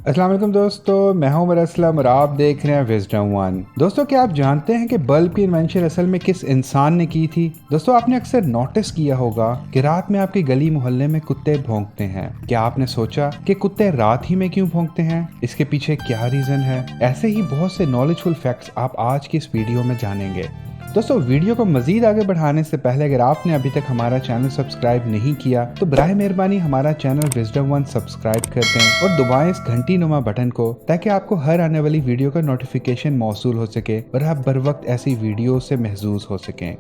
अस्सलाम वालेकुम दोस्तों, मैं हूं उमर असलम और आप देख रहे हैं विजडम वन। दोस्तों, क्या आप जानते हैं कि बल्ब की इन्वेंशन असल में किस इंसान ने की थी? दोस्तों, आपने अक्सर नोटिस किया होगा कि रात में आपके गली मोहल्ले में कुत्ते भौंकते हैं। क्या आपने सोचा कि कुत्ते रात ही में क्यों भौंकते हैं? इसके पीछे क्या रीजन है? ऐसे ही बहुत से नॉलेजफुल फैक्ट्स आप आज की इस वीडियो में जानेंगे। दोस्तों, वीडियो को मजीद आगे बढ़ाने से पहले अगर आपने अभी तक हमारा चैनल सब्सक्राइब नहीं किया तो बराए मेहरबानी हमारा चैनल विजडम वन सब्सक्राइब कर दें और दबाएं इस घंटी नुमा बटन को, ताकि आपको हर आने वाली वीडियो का नोटिफिकेशन मौसूल हो सके और आप बर वक्त ऐसी वीडियो से महजूज हो सकें।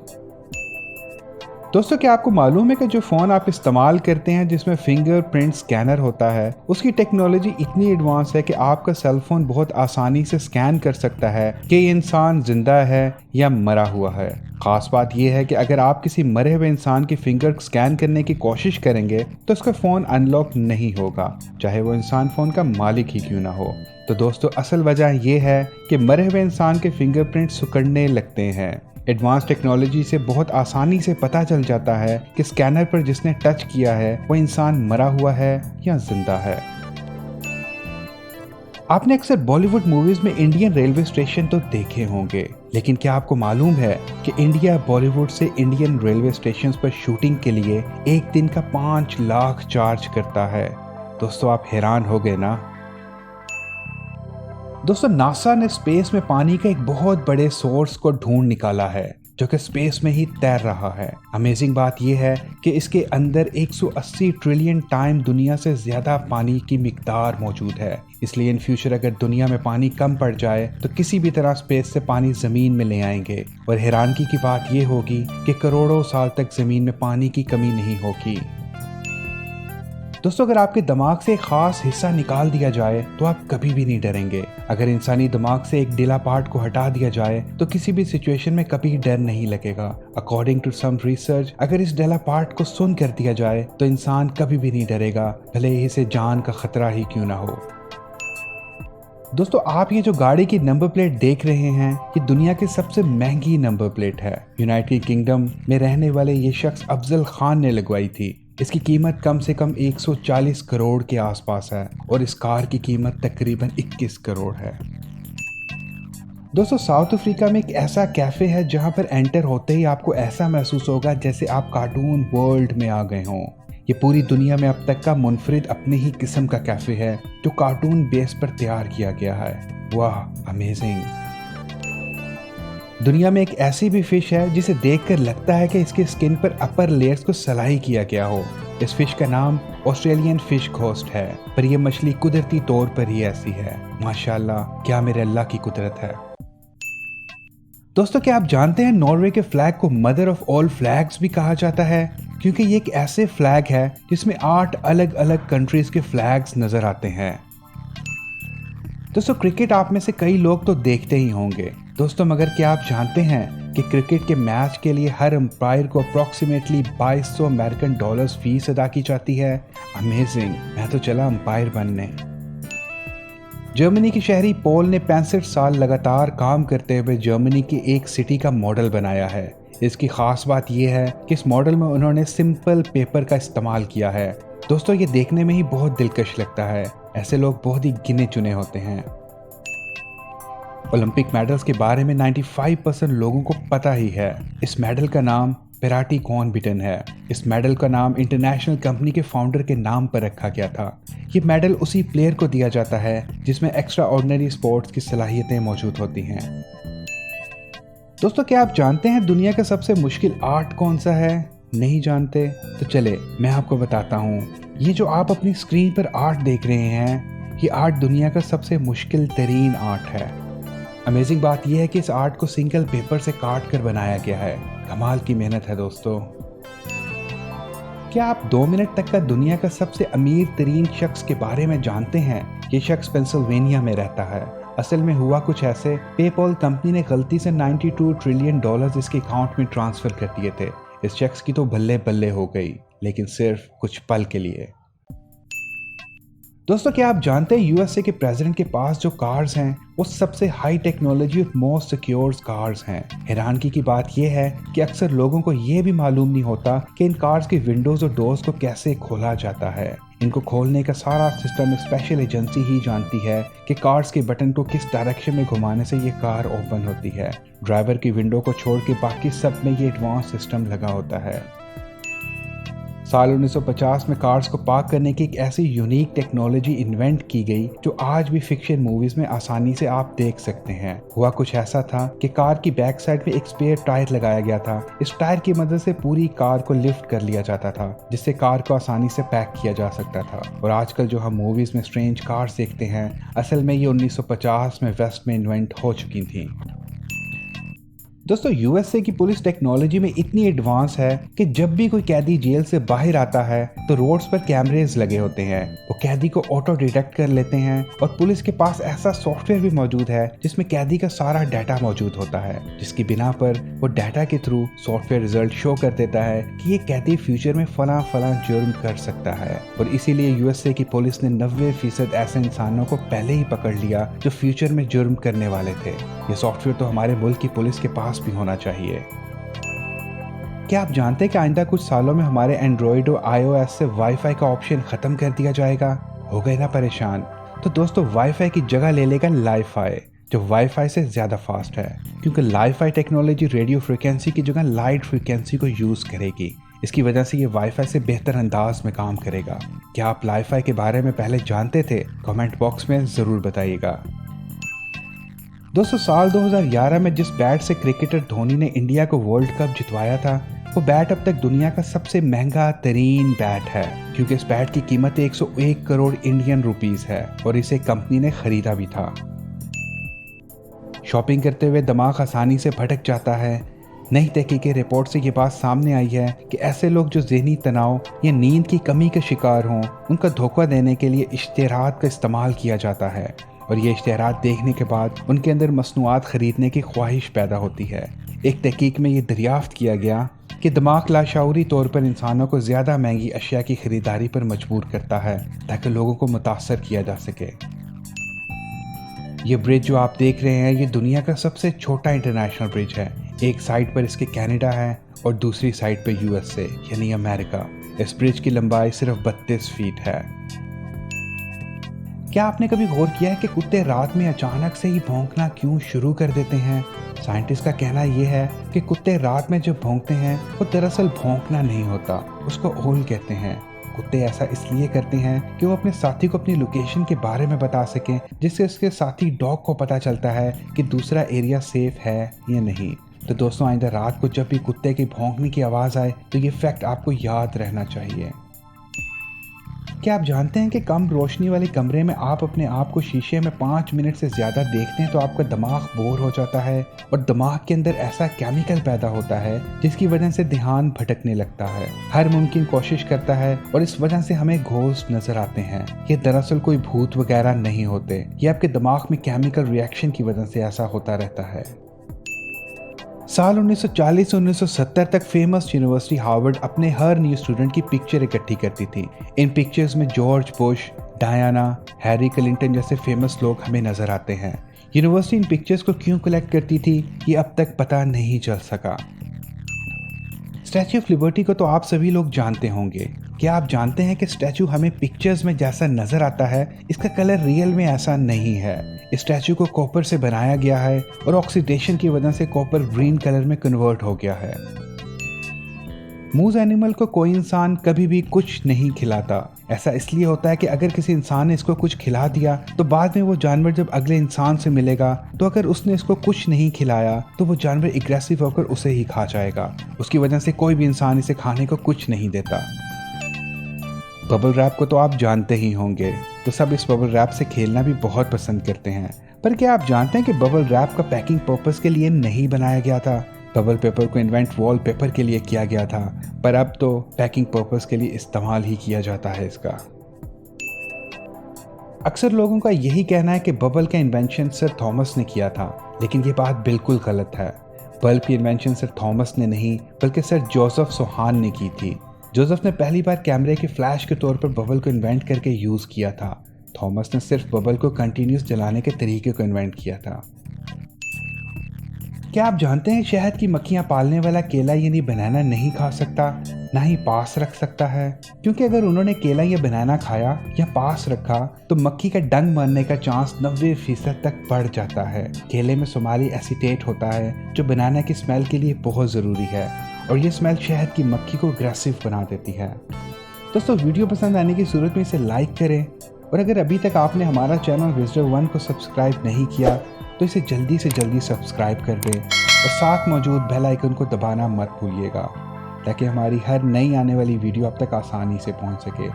दोस्तों, क्या आपको मालूम है कि जो फ़ोन आप इस्तेमाल करते हैं जिसमें फिंगरप्रिंट स्कैनर होता है, उसकी टेक्नोलॉजी इतनी एडवांस है कि आपका सेल फोन बहुत आसानी से स्कैन कर सकता है कि ये इंसान जिंदा है या मरा हुआ है। खास बात यह है कि अगर आप किसी मरे हुए इंसान की फिंगर स्कैन करने की कोशिश करेंगे तो उसका फ़ोन अनलॉक नहीं होगा, चाहे वो इंसान फ़ोन का मालिक ही क्यों ना हो। तो दोस्तों, असल वजह यह है कि मरे हुए इंसान के फिंगरप्रिंट सिकुड़ने लगते हैं। एडवांस टेक्नोलॉजी से बहुत आसानी से पता चल जाता है कि स्कैनर पर जिसने टच किया है वो इंसान मरा हुआ है या जिंदा है। आपने अक्सर बॉलीवुड मूवीज में इंडियन रेलवे स्टेशन तो देखे होंगे, लेकिन क्या आपको मालूम है कि इंडिया बॉलीवुड से इंडियन रेलवे स्टेशन पर शूटिंग के लिए एक दिन का 5 लाख चार्ज करता है? दोस्तों, आप हैरान हो गए ना। दोस्तों, नासा ने स्पेस में पानी का एक बहुत बड़े सोर्स को ढूंढ निकाला है जो कि स्पेस में ही तैर रहा है। अमेजिंग बात यह है कि इसके अंदर 180 ट्रिलियन टाइम दुनिया से ज्यादा पानी की मिकदार मौजूद है। इसलिए इन फ्यूचर अगर दुनिया में पानी कम पड़ जाए तो किसी भी तरह स्पेस से पानी जमीन में ले आएंगे। और हैरानगी की बात यह होगी कि करोड़ों साल तक जमीन में पानी की कमी नहीं होगी। दोस्तों, अगर आपके दिमाग से एक खास हिस्सा निकाल दिया जाए तो आप कभी भी नहीं डरेंगे। अगर इंसानी दिमाग से एक ढीला पार्ट को हटा दिया जाए तो किसी भी सिचुएशन में कभी डर नहीं लगेगा। अकॉर्डिंग टू सम रिसर्च, अगर इस ढीला पार्ट को सुन कर दिया जाए तो इंसान कभी भी नहीं डरेगा, भले ही इसे जान का खतरा ही क्यों ना हो। दोस्तों, आप ये जो गाड़ी की नंबर प्लेट देख रहे हैं, ये दुनिया की सबसे महंगी नंबर प्लेट है। यूनाइटेड किंगडम में रहने वाले ये शख्स अफजल खान ने लगवाई थी। इसकी कीमत कम से कम 140 करोड़ के आसपास है और इस कार की कीमत तकरीबन 21 करोड़ है। दोस्तों, साउथ अफ्रीका में एक ऐसा कैफे है जहां पर एंटर होते ही आपको ऐसा महसूस होगा जैसे आप कार्टून वर्ल्ड में आ गए हों। ये पूरी दुनिया में अब तक का मुनफरिद अपनी ही किस्म का कैफे है जो कार्टून बेस पर तैयार किया गया है। वाह, अमेजिंग। दुनिया में एक ऐसी भी फिश है जिसे देखकर लगता है कि इसके स्किन पर अपर लेयर्स को सलाई किया गया हो। इस फिश का नाम ऑस्ट्रेलियन फिश घोस्ट है, पर यह मछली कुदरती तौर पर ही ऐसी है। माशाल्लाह, क्या मेरे अल्लाह की कुदरत है। दोस्तों, क्या आप जानते हैं नॉर्वे के फ्लैग को मदर ऑफ ऑल फ्लैग्स भी कहा जाता है, क्योंकि ये एक ऐसे फ्लैग है जिसमें 8 अलग अलग कंट्रीज के फ्लैग्स नजर आते हैं। दोस्तों, क्रिकेट आप में से कई लोग तो देखते ही होंगे। दोस्तों, मगर क्या आप जानते हैं कि क्रिकेट के मैच के लिए हर अंपायर को अप्रोक्सीमेटली 2200 अमेरिकन डॉलर्स फीस अदा की जाती है? अमेजिंग, मैं तो चला अंपायर बनने। जर्मनी के शहरी पॉल ने 65 साल लगातार काम करते हुए जर्मनी की एक सिटी का मॉडल बनाया है। इसकी खास बात यह है कि इस मॉडल में उन्होंने सिंपल पेपर का इस्तेमाल किया है। दोस्तों, ये देखने में ही बहुत दिलकश लगता है। ऐसे लोग बहुत ही गिने चुने होते हैं। ओलंपिक मेडल्स के बारे में 95% लोगों को पता ही है। इस मेडल का नाम पेराटी कॉर्नबिटन है। इस मेडल का नाम इंटरनेशनल कंपनी के फाउंडर के नाम पर रखा गया था। ये मेडल उसी प्लेयर को दिया जाता है जिसमें एक्स्ट्रा ऑर्डिनरी स्पोर्ट्स की सलाहियतें मौजूद होती हैं। दोस्तों, क्या आप जानते हैं दुनिया का सबसे मुश्किल आर्ट कौन सा है? नहीं जानते? तो चले मैं आपको बताता हूँ। ये जो आप अपनी स्क्रीन पर आर्ट देख रहे हैं, ये आर्ट दुनिया का सबसे मुश्किल तरीन आर्ट है। अमेजिंग बात यह है कि इस आर्ट को सिंगल पेपर से काट कर बनाया गया है। कमाल की मेहनत है दोस्तों। क्या आप 2 मिनट तक का दुनिया का सबसे अमीर तरीन शख्स के बारे में जानते हैं? ये शख्स पेंसिल्वेनिया में रहता है। असल में हुआ कुछ ऐसे, पेपॉल कंपनी ने गलती से 92 ट्रिलियन डॉलर्स इसके अकाउंट में ट्रांसफर कर दिए थे। इस शख्स की तो बल्ले बल्ले हो गई, लेकिन सिर्फ कुछ पल के लिए। दोस्तों, क्या आप जानते हैं यूएसए के प्रेसिडेंट के पास जो कार्स हैं वो सबसे हाई टेक्नोलॉजी और मोस्ट सिक्योर कार्स हैं। हैरानगी की बात यह है कि अक्सर लोगों को यह भी मालूम नहीं होता कि इन कार्स के विंडोज और डोर्स को कैसे खोला जाता है। इनको खोलने का सारा सिस्टम एक स्पेशल एजेंसी ही जानती है कि कार्स के बटन को किस डायरेक्शन में घुमाने से ये कार ओपन होती है। ड्राइवर की विंडो को छोड़ के बाकी सब में ये एडवांस सिस्टम लगा होता है। साल 1950 में कार्स को पार्क करने की एक ऐसी यूनिक टेक्नोलॉजी इन्वेंट की गई जो आज भी फिक्शन मूवीज में आसानी से आप देख सकते हैं। हुआ कुछ ऐसा था कि कार की बैक साइड में एक स्पेयर टायर लगाया गया था। इस टायर की मदद से पूरी कार को लिफ्ट कर लिया जाता था, जिससे कार को आसानी से पैक किया जा सकता था। और आजकल जो हम मूवीज में स्ट्रेंज कार्स देखते हैं, असल में ये 1950 में वेस्ट में इन्वेंट हो चुकी थी। दोस्तों, यूएसए की पुलिस टेक्नोलॉजी में इतनी एडवांस है कि जब भी कोई कैदी जेल से बाहर आता है तो रोड्स पर कैमरेज लगे होते हैं। वो कैदी को ऑटो डिटेक्ट कर लेते हैं और पुलिस के पास ऐसा सॉफ्टवेयर भी मौजूद है जिसमें कैदी का सारा डाटा मौजूद होता है, जिसकी बिना पर वो डाटा के थ्रू सॉफ्टवेयर रिजल्ट शो कर देता है कि ये कैदी फ्यूचर में फला जुर्म कर सकता है। और इसीलिए यूएसए की पुलिस ने 90% ऐसे इंसानों को पहले ही पकड़ लिया जो फ्यूचर में जुर्म करने वाले थे। ये सॉफ्टवेयर तो हमारे मुल्क की पुलिस के पास भी होना चाहिए। क्या आप जानते हैं कि आइंदा कुछ सालों में हमारे एंड्रॉइड और iOS से वाईफाई का ऑप्शन खत्म कर दिया जाएगा? हो गए ना परेशान? तो दोस्तों, वाईफाई की जगह ले लेगा लाईफाई, जो वाईफाई से ज्यादा फास्ट है, क्योंकि लाईफाई टेक्नोलॉजी रेडियो फ्रिक्वेंसी की जगह लाइट फ्रिक्वेंसी को यूज करेगी। इसकी वजह से ये वाईफाई से बेहतर अंदाज में काम करेगा। क्या आप लाईफाई के बारे में पहले जानते थे? कमेंट बॉक्स में जरूर बताइएगा। दोस्तों, साल 2011 में जिस बैट से क्रिकेटर धोनी ने इंडिया को वर्ल्ड कप जितवाया था, वो बैट अब तक दुनिया का सबसे महंगा तरीन बैट है, क्योंकि इस बैट की कीमत 101 करोड़ इंडियन रुपीस है और इसे कंपनी ने खरीदा भी था। शॉपिंग करते हुए दिमाग आसानी से भटक जाता है। नई तहकीकी रिपोर्ट से ये बात सामने आई है कि ऐसे लोग जो ज़हनी तनाव या नींद की कमी का शिकार हों, उनका धोखा देने के लिए इश्तेहारात का इस्तेमाल किया जाता है और ये इश्तेहारात देखने के बाद उनके अंदर मसनूआत खरीदने की ख्वाहिश पैदा होती है। एक तहकीक में ये दरियाफ्त किया गया कि दिमाग लाशऊरी तौर पर इंसानों को ज़्यादा महंगी अशिया की खरीदारी पर मजबूर करता है ताकि लोगों को मुतासर किया जा सके। ये ब्रिज जो आप देख रहे हैं, ये दुनिया का सबसे छोटा इंटरनेशनल ब्रिज है। एक साइड पर इसके कनाडा है और दूसरी साइड पर यूएसए यानी अमेरिका। इस ब्रिज की लंबाई सिर्फ 32 फीट है। क्या आपने कभी गौर किया है कि कुत्ते रात में अचानक से ही भौंकना क्यों शुरू कर देते हैं? साइंटिस्ट का कहना यह है कि कुत्ते रात में जब भौंकते हैं वो दरअसल भौंकना नहीं होता, उसको ओल कहते हैं। कुत्ते ऐसा इसलिए करते हैं कि वो अपने साथी को अपनी लोकेशन के बारे में बता सकें, जिससे उसके साथी डॉग को पता चलता है कि दूसरा एरिया सेफ है या नहीं। तो दोस्तों, आइंदा रात को जब भी कुत्ते की भौंकने की आवाज़ आए तो ये फैक्ट आपको याद रहना चाहिए। क्या आप जानते हैं कि कम रोशनी वाले कमरे में आप अपने आप को शीशे में 5 मिनट से ज़्यादा देखते हैं तो आपका दिमाग बोर हो जाता है और दिमाग के अंदर ऐसा केमिकल पैदा होता है जिसकी वजह से ध्यान भटकने लगता है, हर मुमकिन कोशिश करता है और इस वजह से हमें घोस्ट नजर आते हैं। ये दरअसल कोई भूत वगैरह नहीं होते, ये आपके दिमाग में केमिकल रिएक्शन की वजह से ऐसा होता रहता है। साल 1940 से 1970 तक फेमस यूनिवर्सिटी हार्वर्ड अपने हर न्यू स्टूडेंट की पिक्चर इकट्ठी करती थी। इन पिक्चर्स में George Bush, Diana, Harry Clinton जैसे फेमस लोग हमें नजर आते हैं। यूनिवर्सिटी इन पिक्चर्स को क्यों कलेक्ट करती थी, ये अब तक पता नहीं चल सका। स्टैच्यू ऑफ लिबर्टी को तो आप सभी लोग जानते होंगे। क्या आप जानते हैं कि स्टैचू हमें पिक्चर्स में जैसा नजर आता है, इसका कलर रियल में ऐसा नहीं है। इस स्टैचू को कॉपर से बनाया गया है और ऑक्सीडेशन की वजह से कॉपर ग्रीन कलर में कन्वर्ट हो गया है। मूज एनिमल को कोई इंसान कभी भी कुछ नहीं खिलाता। ऐसा इसलिए होता है कि अगर किसी इंसान ने इसको कुछ खिला दिया तो बाद में वो जानवर जब अगले इंसान से मिलेगा तो अगर उसने इसको कुछ नहीं खिलाया तो वो जानवर एग्रेसिव होकर उसे ही खा जाएगा। उसकी वजह से कोई भी इंसान इसे खाने को कुछ नहीं देता। बबल रैप को तो आप जानते ही होंगे, तो सब इस बबल रैप से खेलना भी बहुत पसंद करते हैं। पर क्या आप जानते हैं कि बबल रैप का पैकिंग पर्पस के लिए नहीं बनाया गया था? बबल पेपर को इन्वेंट वॉल पेपर के लिए किया गया था, पर अब तो पैकिंग पर्पस के लिए इस्तेमाल ही किया जाता है इसका। अक्सर लोगों का यही कहना है कि बबल का इन्वेंशन सर थॉमस ने किया था, लेकिन ये बात बिल्कुल गलत है। बल्ब की इन्वेंशन सर थॉमस ने नहीं बल्कि सर जोसेफ सोहान ने की थी। जोसेफ ने पहली बार कैमरे के फ्लैश के तौर पर बबल को इन्वेंट करके यूज किया था। थॉमस ने सिर्फ बबल को कंटिन्यूस जलाने के तरीके को इन्वेंट किया था। क्या आप जानते हैं शहद की मक्खियां पालने वाला केला यानी बनाना नहीं खा सकता, ना ही पास रख सकता है, क्योंकि अगर उन्होंने केला या बनाना खाया या पास रखा तो मक्खी का डंक मरने का चांस 90% तक बढ़ जाता है। केले में सोमाली एसीटेट होता है जो बनाना की स्मेल के लिए बहुत ज़रूरी है और ये स्मेल शहद की मक्खी को अग्रेसिव बना देती है। दोस्तों वीडियो पसंद आने की सूरत में इसे लाइक करें और अगर अभी तक आपने हमारा चैनल विजडम वन को सब्सक्राइब नहीं किया तो इसे जल्दी से जल्दी सब्सक्राइब कर दें और साथ मौजूद बेल आइकन को दबाना मत भूलिएगा ताकि हमारी हर नई आने वाली वीडियो आप तक आसानी से पहुंच सके।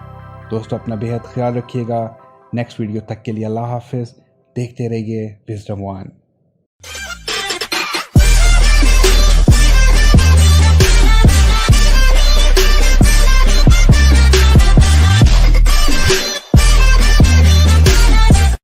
दोस्तों अपना बेहद ख्याल रखिएगा। नेक्स्ट वीडियो तक के लिए अल्लाह हाफिज़। देखते रहिए विजडम वन।